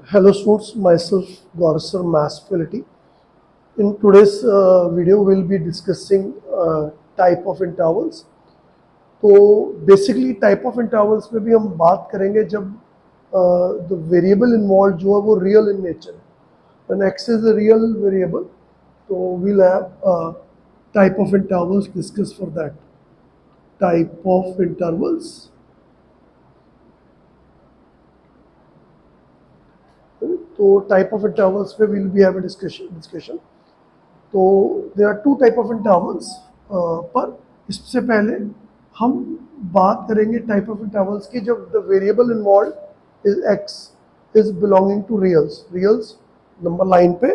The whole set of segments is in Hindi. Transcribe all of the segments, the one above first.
Hello students, myself Gaurav Mass Quality. In today's video, we'll be discussing type of intervals. तो बेसिकली टाइप ऑफ इंटरवल्स में भी हम बात करेंगे जब द वेरिएबल इन्वॉल्व जो है वो रियल इन नेचर है. When X is a real variable तो we'll have type of intervals discuss for that. Type of intervals. तो टाइप ऑफ इंटरवल्स पे will be have a discussion. तो there are two type of intervals. पर इससे पहले हम बात करेंगे टाइप ऑफ इंटरवल्स की जब the variable involve is X is belonging to reals number line पे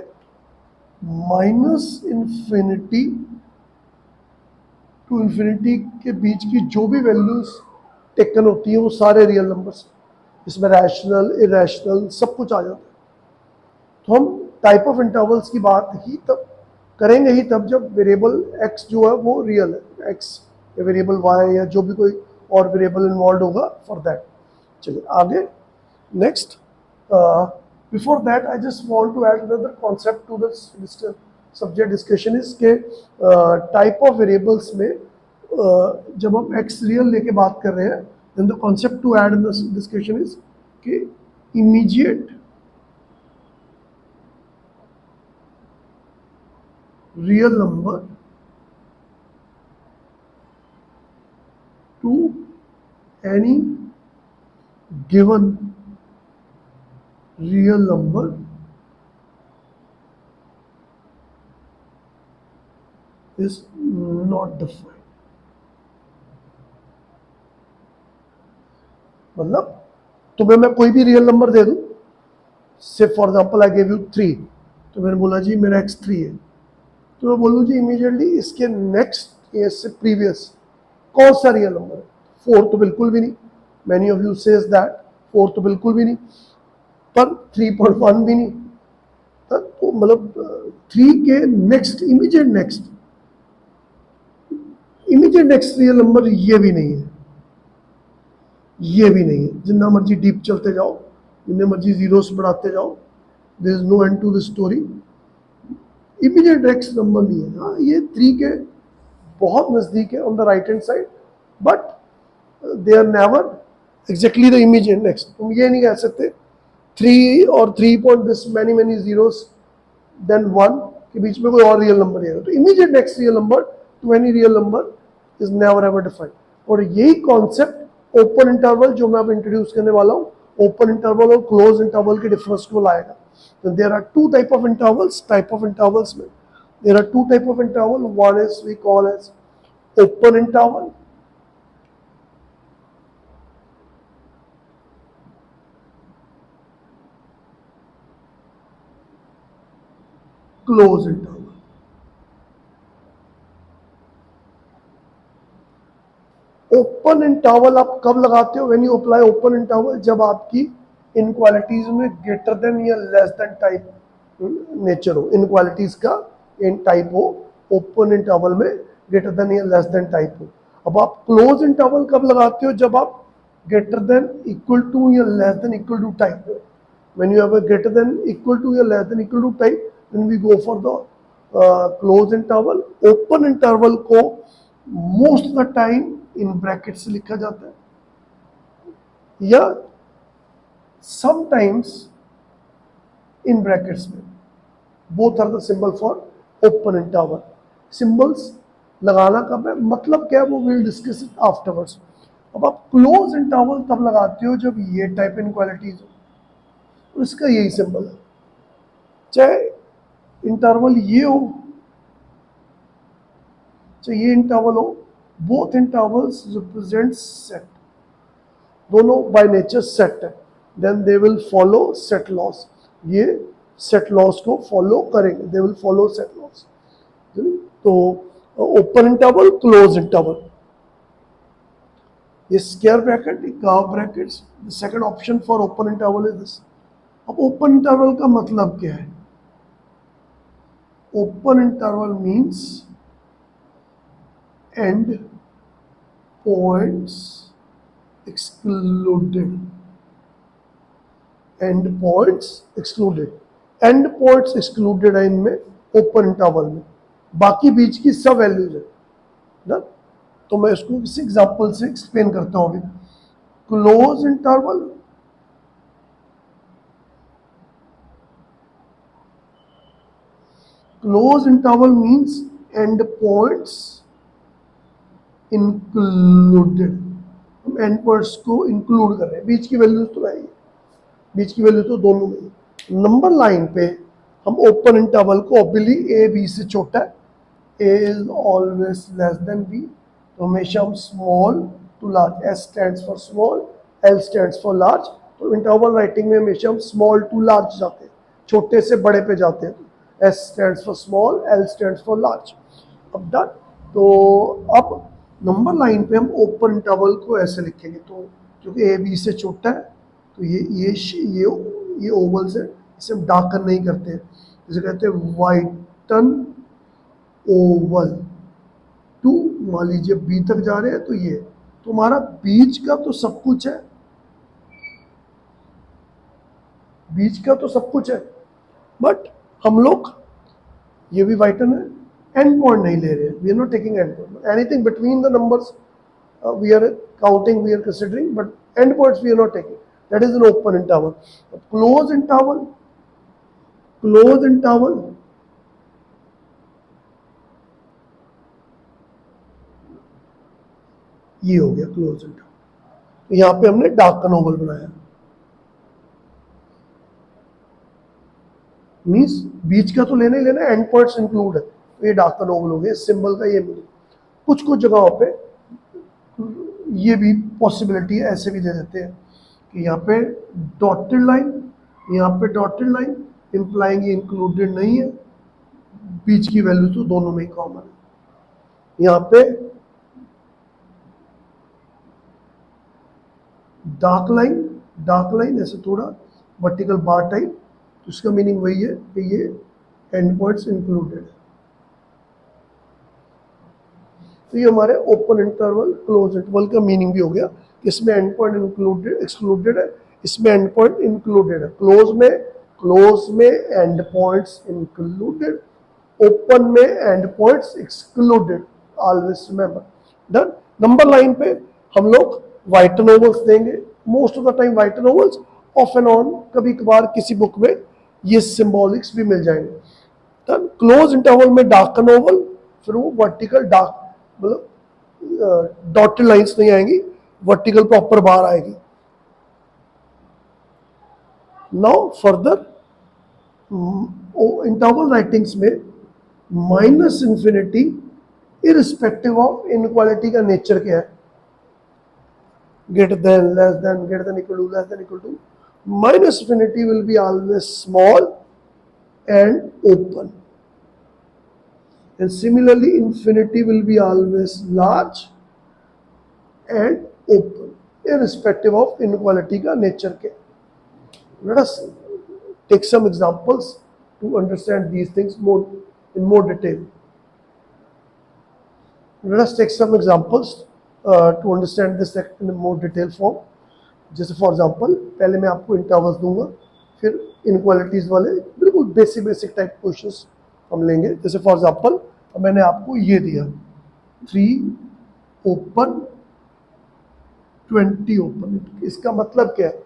माइनस इन्फिनिटी टू इन्फिनिटी के बीच की जो भी वैल्यूज टेकन होती हैं वो सारे रियल नंबर्स, इसमें रैशनल इरेशनल सब कुछ आ जाता है. तो हम टाइप ऑफ इंटरवल्स की बात ही तब करेंगे ही तब जब वेरिएबल x जो है वो रियल है, x या वेरिएबल y या जो भी कोई और वेरिएबल इन्वॉल्व होगा फॉर दैट. चलिए आगे next. Before that I just want to add another concept to the subject discussion is के टाइप ऑफ वेरिएबल्स में जब हम x रियल लेके बात कर रहे हैं then the concept to add in the discussion is कि immediate real number to any given real number is not defined. मतलब तुम्हें मैं कोई भी रियल नंबर दे दूं, से for example I give you 3, तो मैंने बोला जी मेरा x3 है, तो मैं बोलूँ जी इमीडिएटली इसके नेक्स्ट या इससे प्रीवियस कौन सा रियल नंबर है. 4 तो बिल्कुल भी नहीं. Many of you says that 4 तो बिल्कुल भी नहीं, पर 3.1 भी नहीं. तो मतलब 3 के next immediate next real number ये भी नहीं है, ये भी नहीं है. जितना मर्जी डीप चलते जाओ, जितने मर्जी जीरोस बढ़ाते जाओ, there is no end to the story. Immediate next number नहीं है. हाँ ये 3 के बहुत नज़दीक है on the right hand side, but they are never exactly the immediate next. तुम ये नहीं कह सकते 3 और 3 point this many zeros then 1 के बीच में कोई और रियल नंबर नहीं है. तो immediate next real number two any real number is never ever defined. और यही कॉन्सेप्ट ओपन इंटरवल जो मैं अब इंट्रोड्यूस करने वाला हूँ, ओपन इंटरवल और क्लोज इंटरवल के डिफरेंस को लाएगा. तो there are two type of intervals. Type of intervals में there are two type of interval. One is we call as open interval, close interval. Open interval आप कब लगाते हो? When you apply open interval, जब आपकी इनक्वालिटीज में ग्रेटर देन या लेस देन टाइप नेचर हो, इनक्वालिटीज का इन टाइप हो ओपन इंटरवल में ग्रेटर देन या लेस देन टाइप हो. अब आप क्लोज इंटरवल कब लगाते हो? जब आप ग्रेटर देन इक्वल टू या less than equal to type हो. When you have a greater than equal to या less than equal to type, then we go for the close interval. Open interval को most of the time in bracket से लिखा जाता है, या समटाइम्स इन ब्रैकेट्स में. Both are the symbol for open interval. Symbols लगाना कब है, मतलब क्या है, वो विल डिस्कस इट आफ्टरवर्ड्स. अब आप क्लोज इंटरवल तब लगाते हो जब ये टाइप इनक्वालिटीज हो, तो इसका यही सिंबल है. चाहे इंटरवल ये हो चाहे ये इंटरवल हो, बोथ इंटरवल्स रिप्रेजेंट सेट. दोनों बाय नेचर सेट है. Then they will follow set laws. ये सेट लॉस को फॉलो करेंगे, they will follow set laws. तो ओपन इंटरवल, क्लोज इंटरवल, ये स्क्वायर ब्रैकेट, ये curve brackets. The second option for open interval is this. अब ओपन इंटरवल का मतलब क्या है? Open interval means end points excluded. End points excluded, end points excluded है इनमें ओपन इंटरवल में, बाकी बीच की सब वैल्यूज है ना। तो मैं इसको किसी एग्जांपल से एक्सप्लेन करता हूं अभी। Close interval, close interval means and points included, हम एंड पॉइंट्स को इंक्लूड कर रहे हैं, बीच की वैल्यूज तो है ही, बीच की वैल्यू तो दोनों में ही। नंबर लाइन पे हम ओपन इंटरवल को ऑब्वियसली ए बी से छोटा है, A is always less than B, तो हमेशा हम small to large, S stands for small, L stands for large, तो इंटरवल राइटिंग में हमेशा हम स्मॉल टू लार्ज जाते हैं, छोटे से बड़े पे जाते हैं, S stands for small, L stands for large. अब डन। तो अब नंबर लाइन पे हम ओपन इंटरवल को ऐसे लिखेंगे, तो क्योंकि ए बी से छोटा है तो ये ओवल्स है, इसे हम डार्कन नहीं करते, इसे कहते हैं वाइटन ओवल। टू, मान लीजिए बी तक जा रहे हैं तो ये, तो हमारा बीच का तो सब कुछ है, बीच का तो सब कुछ है, बट हम लोग ये भी वाइटन है, एंड पॉइंट नहीं ले रहे हैं, we are not taking end point, anything between the numbers we are counting, we are considering, but endpoints we are not taking. That is an open interval. Close interval, close interval, ये हो गया क्लोज इंटरवल। यहाँ पे हमने डार्कन ओवल बनाया, मीन्स बीच का तो लेना ही लेना, एंड पॉइंट्स इंक्लूड है, तो ये डार्कन ओवल हो गया, सिंबल का ये मीनिंग। कुछ कुछ जगहों पे ये भी पॉसिबिलिटी ऐसे भी दे देते हैं कि यहाँ पे डॉटेड लाइन, यहाँ पे डॉटेड लाइन इंप्लाइंग इंक्लूडेड नहीं है, बीच की वैल्यू तो दोनों में ही कॉमन है। यहाँ पे डार्क लाइन, डार्क लाइन ऐसे थोड़ा वर्टिकल बार टाइप, तो इसका मीनिंग वही है कि ये एंड पॉइंट्स इंक्लूडेड है। तो ये हमारे ओपन इंटरवल क्लोज इंटरवल का मीनिंग भी हो गया, इसमें एंड पॉइंट इंक्लूडेड एक्सक्लूडेड है, इसमें एंड पॉइंट इंक्लूडेड है। क्लोज में एंड पॉइंट्स इंक्लूडेड, ओपन में and points excluded, always remember. Done. Number line पे हम लोग वाइटन ओवल्स देंगे, most of the time वाइटन vowels, of and on कभी कभार किसी बुक में ये सिंबॉलिक्स भी मिल जाएंगे। डन। क्लोज इंटरवल में डार्कन ओवल, फिर वो वर्टिकल डार्क, मतलब डॉटेड लाइंस नहीं आएंगी, वर्टिकल प्रॉपर बाहर आएगी। नाउ फर्दर इंटरवल राइटिंग्स में minus infinity irrespective of inequality का नेचर क्या है, greater than, less than, greater than equal to, less than equal to, minus infinity will be always small and open, and similarly infinity will be always large and open, irrespective of inequality का nature के। Let us take some examples to understand these things more in more detail. Let us take some examples to understand this in a more detailed form. जैसे फॉर एग्जांपल पहले मैं आपको इंटरवल्स दूंगा, फिर इनक्वालिटीज वाले बिल्कुल बेसिक टाइप क्वेश्चंस हम लेंगे। जैसे फॉर एग्जांपल मैंने आपको ये दिया 3 ओपन 20 ओपन, इसका मतलब क्या है,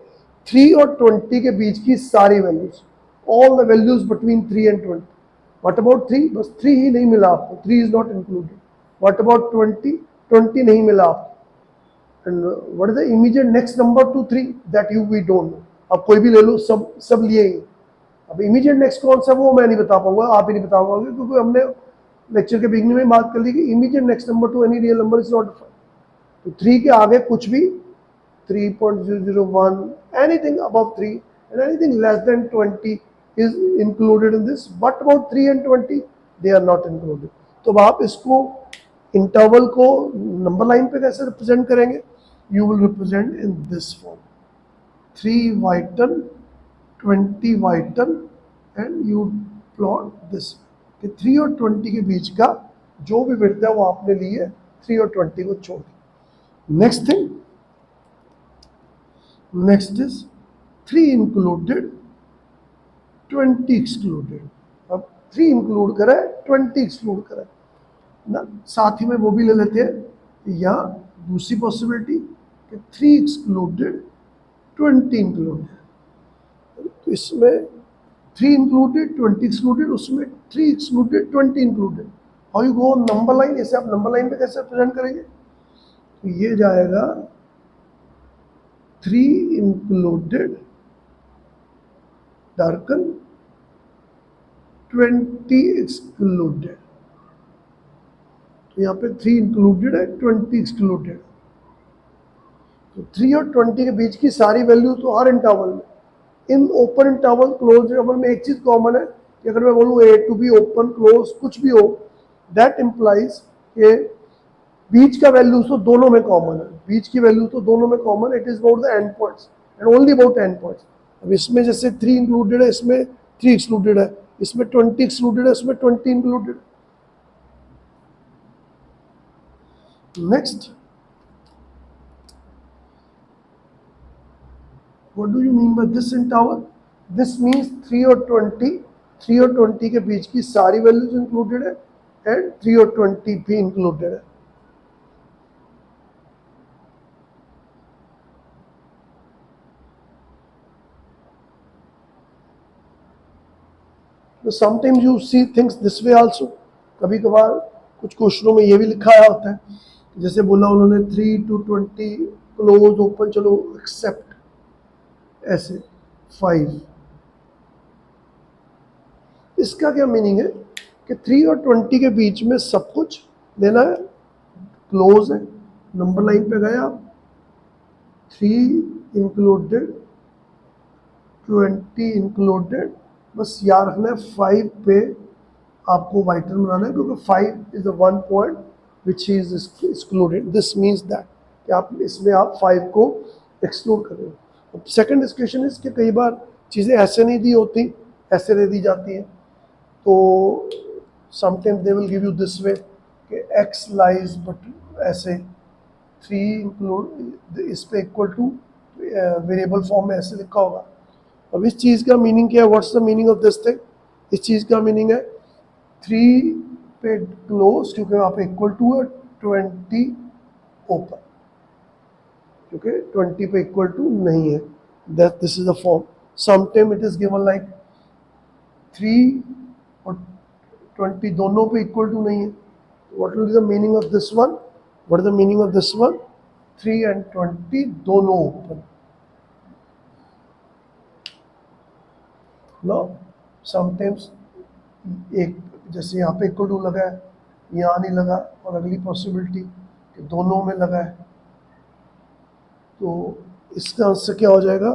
3 और 20 के बीच की सारी values, all the values between 3 and 20। What about 3, बस 3 ही नहीं मिला आपको, 3 is not included. What about 20, 20 नहीं मिला आपको। And what is the immediate next number to 3 that we don't know. अब कोई भी ले लो, सब लिए ही। अब immediate next कौन सा वो मैं नहीं बता पाऊंगा, आप ही नहीं बता पाओगे, क्योंकि हमने लेक्चर के बिगनिंग में बात कर ली कि immediate next number to any real number is not defined. तो 3 के आगे कुछ भी 3.001, anything above 3 and anything less than 20 is included in this. But about 3 and 20 they are not included. तो आप इसको इंटरवल को नंबर लाइन पे कैसे रिप्रेजेंट करेंगे, you will represent in this form, 3 वाइटन 20 वाइटन and you plot this, कि 3 और 20 के बीच का जो भी विड्थ है वो आपने ली है, 3 और 20 को छोड़। Next thing, next is 3 included 20 excluded. अब 3 इंक्लूड करा है, 20 एक्सक्लूड करा है ना, साथ ही में वो भी ले लेते हैं, या दूसरी पॉसिबिलिटी कि 3 एक्सक्लूडेड 20 इंक्लूडेड। तो इसमें 3 इंक्लूडेड 20 एक्सक्लूडेड, उसमें 3 excluded 20 included. How you go number line, ऐसे आप नंबर लाइन पे कैसे प्रेजेंट करेंगे? तो ये जाएगा 3 इंक्लूडेड डार्कन 20 एक्सक्लूडेड। तो यहाँ पे 3 इंक्लूडेड है, 20 एक्सक्लूडेड। तो 3 और 20 के बीच की सारी वैल्यू तो हर इंटरवल में, in open interval close interval में एक चीज कॉमन है कि अगर मैं बोलूँ ए टू बी ओपन क्लोज कुछ भी हो, दैट इंप्लाइज के बीच का वैल्यू तो दोनों में कॉमन है, बीच की वैल्यू तो दोनों में common, it is about the end points and only about and points. अब इसमें जैसे 3 इंक्लूडेड है, इसमें 3 एक्सक्लूडेड है, इसमें 20 एक्सक्लूडेड है, इसमें 20 included. Next, what do you mean by this interval? This means 3 और 20, 3 और 20 के बीच की सारी वैल्यूज इंक्लूडेड है एंड 3 और 20 भी इंक्लूडेड है। तो sometimes you see things this way also, कभी कभार कुछ क्वेश्चनों में ये भी लिखा आया होता है, जैसे बोला उन्होंने 3 to 20 क्लोज ओपन, चलो एक्सेप्ट ऐसे 5। इसका क्या मीनिंग है कि 3 और 20 के बीच में सब कुछ लेना है, क्लोज है, नंबर लाइन पे गए आप, 3 इंक्लूडेड 20 इंक्लूडेड, बस याद रखना है 5 पे आपको वाइटर बनाना है, क्योंकि 5 is the one point which is excluded. This means that कि आप इसमें आप 5 को एक्सक्लूड कर रहे हो। सेकेंड डिस्कशन इज कि कई बार चीज़ें ऐसे नहीं दी होती, ऐसे दे दी जाती हैं, तो sometimes they will give you this way कि एक्स लाइज बट ऐसे 3 इंक्लूड इस पे इक्वल टू वेरिएबल फॉर्म में ऐसे लिखा होगा। अब इस चीज़ का मीनिंग क्या है, what's the meaning of this thing? इस चीज़ का मीनिंग है 3 पे क्लोज क्योंकि वहाँ पे इक्वल टू है, 20 ओपन क्योंकि 20 पे इक्वल टू नहीं है, that this is the form. Sometime it is given like 3 और 20 दोनों पे इक्वल टू नहीं है, what will be the meaning of this one? What is the meaning of this one? 3 and 20 दोनों ओपन। नो समटाइम्स एक जैसे यहाँ पे इक्वल टू लगा है, यहाँ नहीं लगा, और अगली पॉसिबिलिटी कि दोनों में लगा है, तो इसका आंसर क्या हो जाएगा?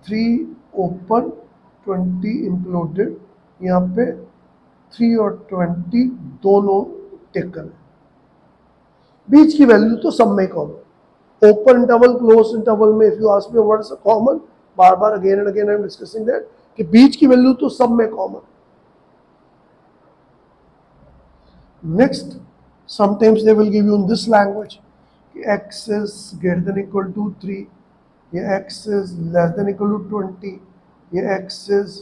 3 ओपन 20 इंक्लूडेड, यहाँ पे 3 और 20 दोनों टेकन है, बीच की वैल्यू तो सब में common. Open interval close interval में if you ask me what is common, बार बार again and again I am discussing that कि बीच की वैल्यू तो सब में common. Next, sometimes they will give you in this language कि x is greater than equal to 3, ये x is less than equal to 20, ये x is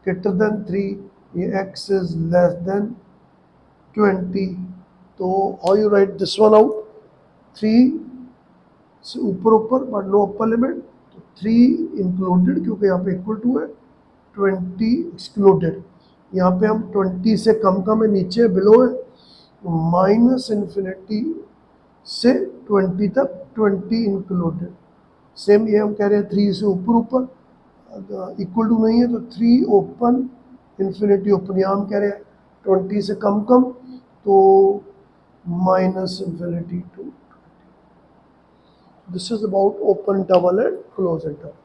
greater than 3, ये x is less than 20। तो how you write this one out? 3 से ऊपर ऊपर बट नो अपर लिमिट, तो 3 इंक्लूडेड क्योंकि यहाँ पे इक्वल टू है, 20 एक्सक्लूडेड, यहाँ पे हम 20 से कम है, नीचे बिलो है, माइनस इन्फिनिटी से 20 तक 20 इंक्लूडेड। सेम ये हम कह रहे हैं 3 से ऊपर इक्वल टू नहीं है, तो 3 ओपन इन्फिनिटी ओपन, यहाँ हम कह रहे हैं 20 से कम, तो minus infinity to. This is about open interval and closed interval.